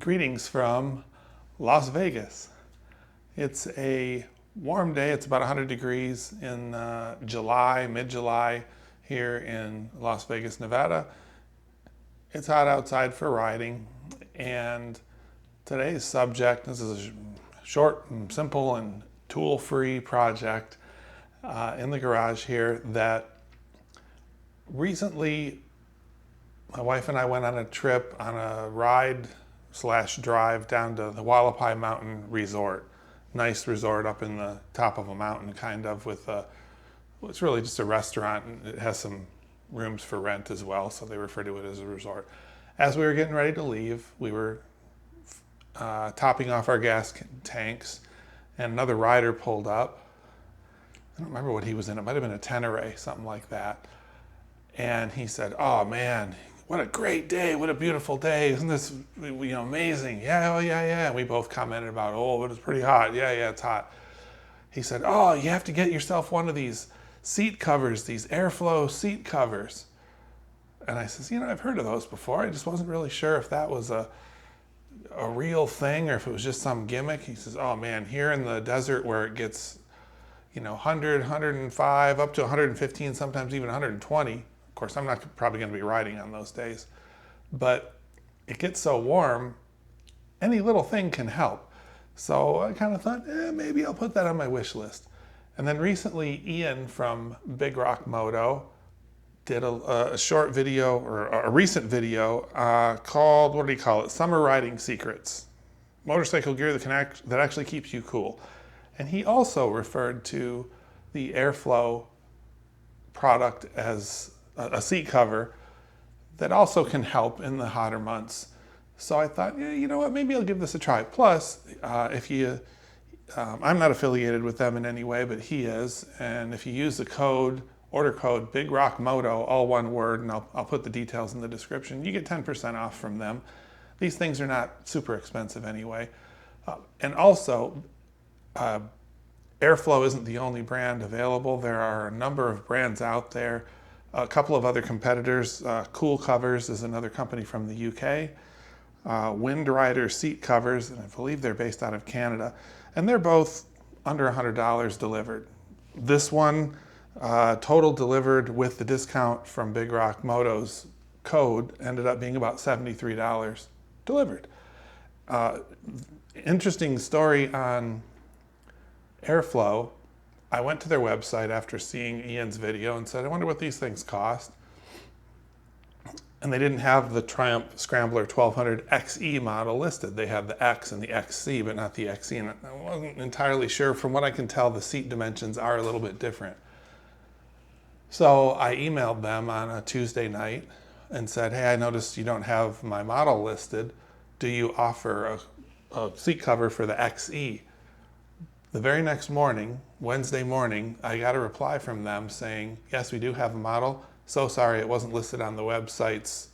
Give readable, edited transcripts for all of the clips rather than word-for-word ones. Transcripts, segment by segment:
Greetings from Las Vegas. It's a warm day. It's about 100 degrees in July, mid-July here in Las Vegas, Nevada. It's hot outside for riding, and today's subject, this is a short and simple and tool-free project in the garage here that recently my wife and I went on a trip on a ride/drive down to the Hualapai Mountain Resort. Nice resort up in the top of a mountain, kind of, with it's really just a restaurant, and it has some rooms for rent as well, so they refer to it as a resort. As we were getting ready to leave, we were topping off our gas tanks, and another rider pulled up. I don't remember what he was in. It might have been a Tenere, something like that. And he said, "Oh man, what a great day, what a beautiful day. Isn't this amazing?" "Yeah, oh yeah." And we both commented about, "Oh, but it's pretty hot." Yeah, it's hot." He said, "Oh, you have to get yourself one of these seat covers, these airflow seat covers." And I says, I've heard of those before. I just wasn't really sure if that was a real thing or if it was just some gimmick. He says, "Oh man, here in the desert where it gets 100, 105, up to 115, sometimes even 120. Of course, I'm not probably going to be riding on those days, but it gets so warm, any little thing can help." So I kind of thought, maybe I'll put that on my wish list. And then recently, Ian from Big Rock Moto did a short video, or a recent video called, what do you call it? Summer Riding Secrets. Motorcycle gear that actually keeps you cool. And he also referred to the Airflow product as a seat cover that also can help in the hotter months. So I thought, you know what, maybe I'll give this a try. Plus, I'm not affiliated with them in any way, but he is. And if you use the order code Big Rock Moto, all one word, and I'll put the details in the description, you get 10% off from them. These things are not super expensive anyway. And also, Airflow isn't the only brand available. There are a number of brands out there. A couple of other competitors. Cool Covers is another company from the UK. Wind Rider Seat Covers, and I believe they're based out of Canada. And they're both under $100 delivered. This one, total delivered with the discount from Big Rock Moto's code, ended up being about $73 delivered. Interesting story on Airflow. I went to their website after seeing Ian's video and said, I wonder what these things cost. And they didn't have the Triumph Scrambler 1200 XE model listed. They had the X and the XC, but not the XE. And I wasn't entirely sure. From what I can tell, the seat dimensions are a little bit different. So I emailed them on a Tuesday night and said, "Hey, I noticed you don't have my model listed. Do you offer a seat cover for the XE?" The very next morning, Wednesday morning, I got a reply from them saying, "Yes, we do have a model. So sorry it wasn't listed on the website's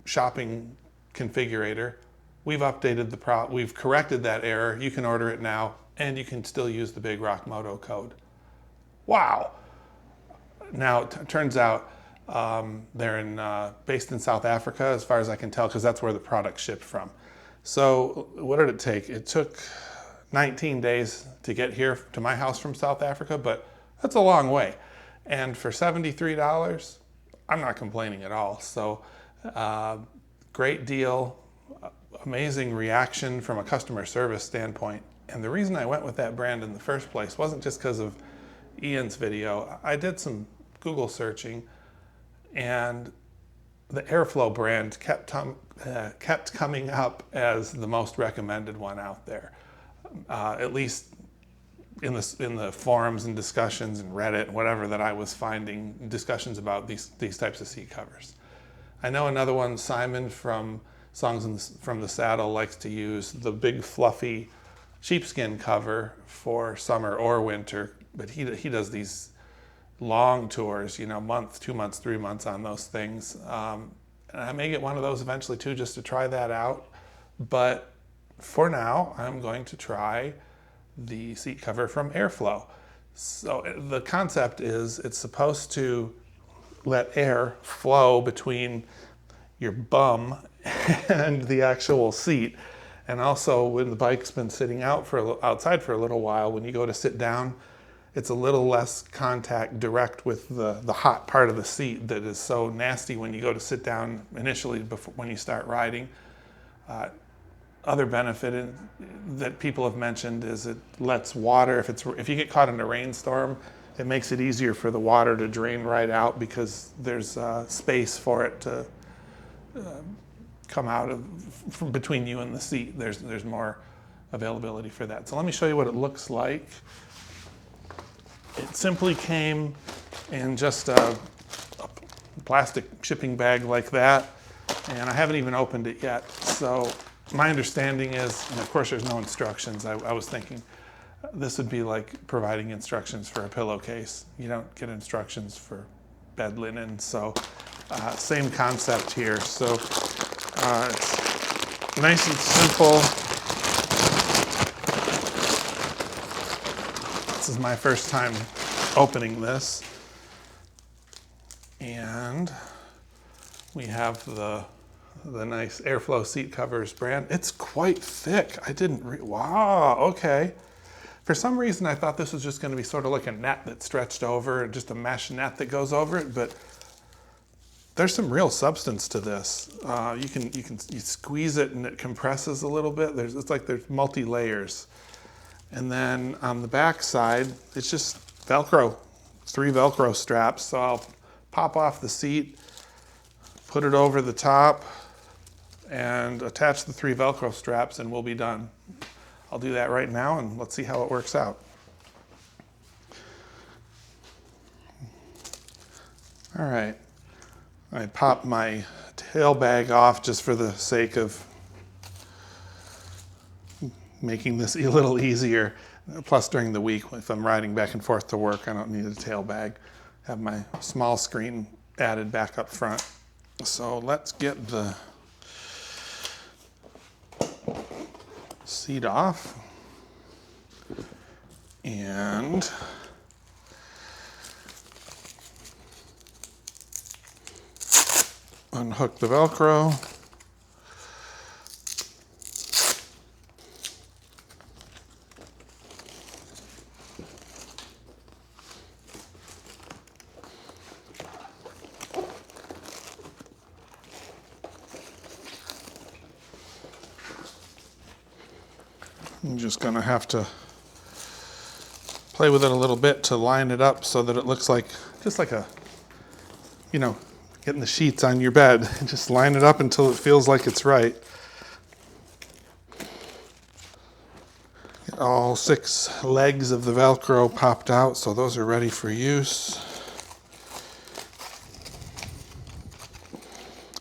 shopping configurator. We've updated we've corrected that error. You can order it now, and you can still use the Big Rock Moto code." Wow. Now, it turns out they're based in South Africa, as far as I can tell, because that's where the product shipped from. So what did it take? It took 19 days to get here to my house from South Africa, but that's a long way. And for $73, I'm not complaining at all. So great deal, amazing reaction from a customer service standpoint. And the reason I went with that brand in the first place wasn't just because of Ian's video. I did some Google searching, and the Airflow brand kept coming up as the most recommended one out there. At least in the forums and discussions and Reddit, whatever, that I was finding discussions about these types of seat covers. I know another one, Simon from Songs from the Saddle, likes to use the big fluffy sheepskin cover for summer or winter, but he does these long tours, month, 2 months, 3 months on those things. And I may get one of those eventually too, just to try that out. But for now, I'm going to try the seat cover from Airflow. So the concept is it's supposed to let air flow between your bum and the actual seat. And also, when the bike's been sitting outside for a little while, when you go to sit down, it's a little less contact direct with the hot part of the seat that is so nasty when you go to sit down initially when you start riding. Other benefit that people have mentioned is it lets water, if you get caught in a rainstorm, it makes it easier for the water to drain right out because there's space for it to come out from between you and the seat. There's more availability for that. So let me show you what it looks like. It simply came in just a plastic shipping bag like that, and I haven't even opened it yet. So my understanding is, and of course there's no instructions, I was thinking this would be like providing instructions for a pillowcase. You don't get instructions for bed linen, so same concept here. So it's nice and simple. This is my first time opening this. And we have the nice Airflow seat covers brand. It's quite thick. Wow, okay. For some reason, I thought this was just going to be sort of like a net that stretched over, just a mesh net that goes over it, but there's some real substance to this. You squeeze it and it compresses a little bit. It's like there's multi layers. And then on the back side, it's just Velcro, 3 Velcro straps. So I'll pop off the seat, put it over the top, and attach the 3 Velcro straps, and we'll be done. I'll do that right now, and let's see how it works out. All right. I popped my tail bag off just for the sake of making this a little easier. Plus, during the week, if I'm riding back and forth to work, I don't need a tail bag. Have my small screen added back up front. So let's get the seat off and unhook the Velcro. I'm just going to have to play with it a little bit to line it up so that it looks like, just like a, getting the sheets on your bed. Just line it up until it feels like it's right. Get all 6 legs of the Velcro popped out, so those are ready for use.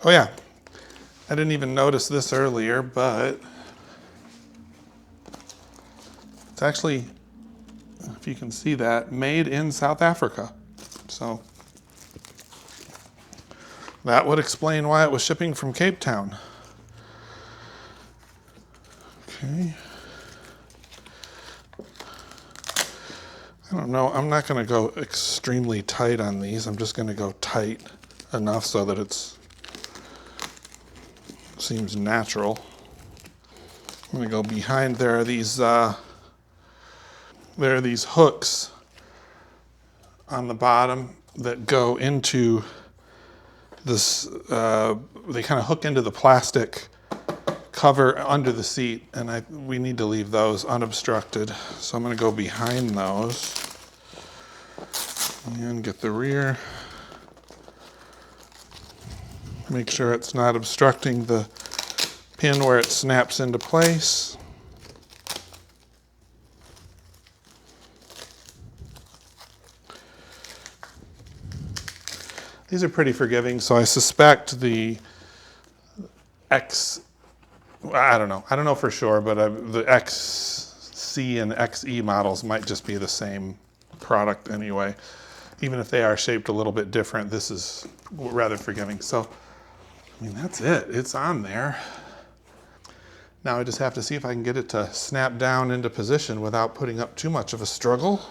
Oh yeah, I didn't even notice this earlier, but it's actually, if you can see that, made in South Africa. So that would explain why it was shipping from Cape Town. Okay. I don't know, I'm not going to go extremely tight on these. I'm just going to go tight enough so that it seems natural. I'm going to go behind. There are these hooks on the bottom that go into this, they kind of hook into the plastic cover under the seat, and we need to leave those unobstructed. So I'm going to go behind those and get the rear. Make sure it's not obstructing the pin where it snaps into place. These are pretty forgiving, so I suspect the I don't know for sure, but the XC and XE models might just be the same product anyway. Even if they are shaped a little bit different, this is rather forgiving. So, I mean, that's it. It's on there. Now I just have to see if I can get it to snap down into position without putting up too much of a struggle.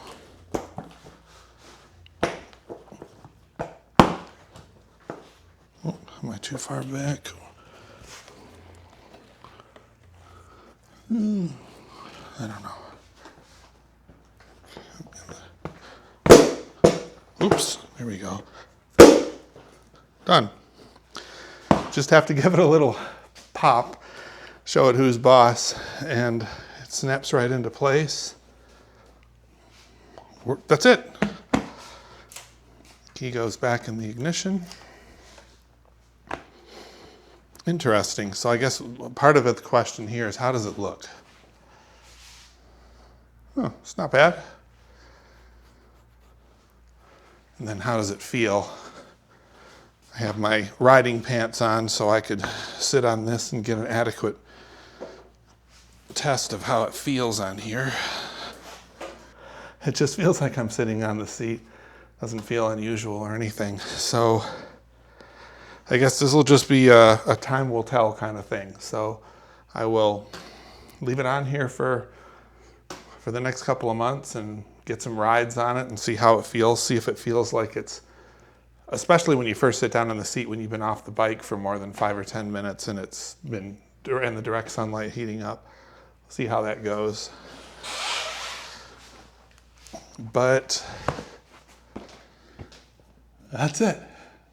Oh, am I too far back? I don't know. Oops, there we go. Done. Just have to give it a little pop, show it who's boss, and it snaps right into place. That's it. Key goes back in the ignition. Interesting. So I guess part of it, the question here is, how does it look? Oh, it's not bad. And then how does it feel? I have my riding pants on so I could sit on this and get an adequate test of how it feels on here. It just feels like I'm sitting on the seat. Doesn't feel unusual or anything. So I guess this will just be a time will tell kind of thing. So I will leave it on here for the next couple of months and get some rides on it and see how it feels. See if it feels like it's, especially when you first sit down in the seat when you've been off the bike for more than 5 or 10 minutes and it's been in the direct sunlight heating up. See how that goes. But that's it.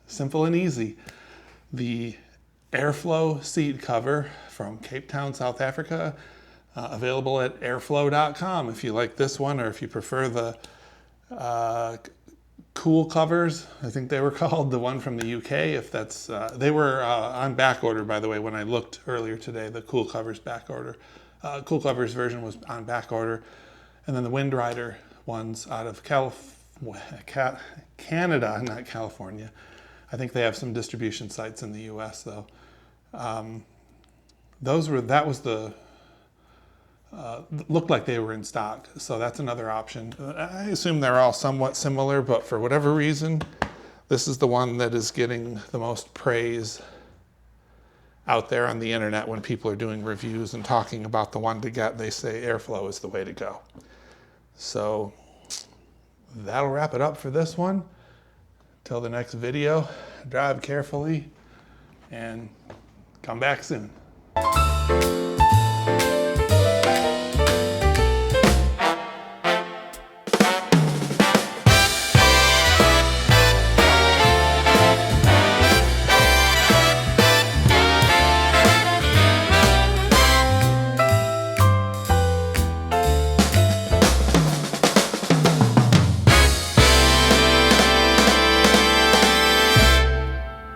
Simple and easy. The Airflow seat cover from Cape Town, South Africa, available at airflow.com if you like this one, or if you prefer the cool covers, I think they were called, the one from the UK. If that's they were on back order, by the way, when I looked earlier today. The cool covers back order, cool covers version was on back order, and then the Wind Rider ones out of Canada, not California. I think they have some distribution sites in the US though. Looked like they were in stock, so that's another option. I assume they're all somewhat similar, but for whatever reason, this is the one that is getting the most praise out there on the internet when people are doing reviews and talking about the one to get. They say Airflow is the way to go. So that'll wrap it up for this one. Till the next video, drive carefully and come back soon.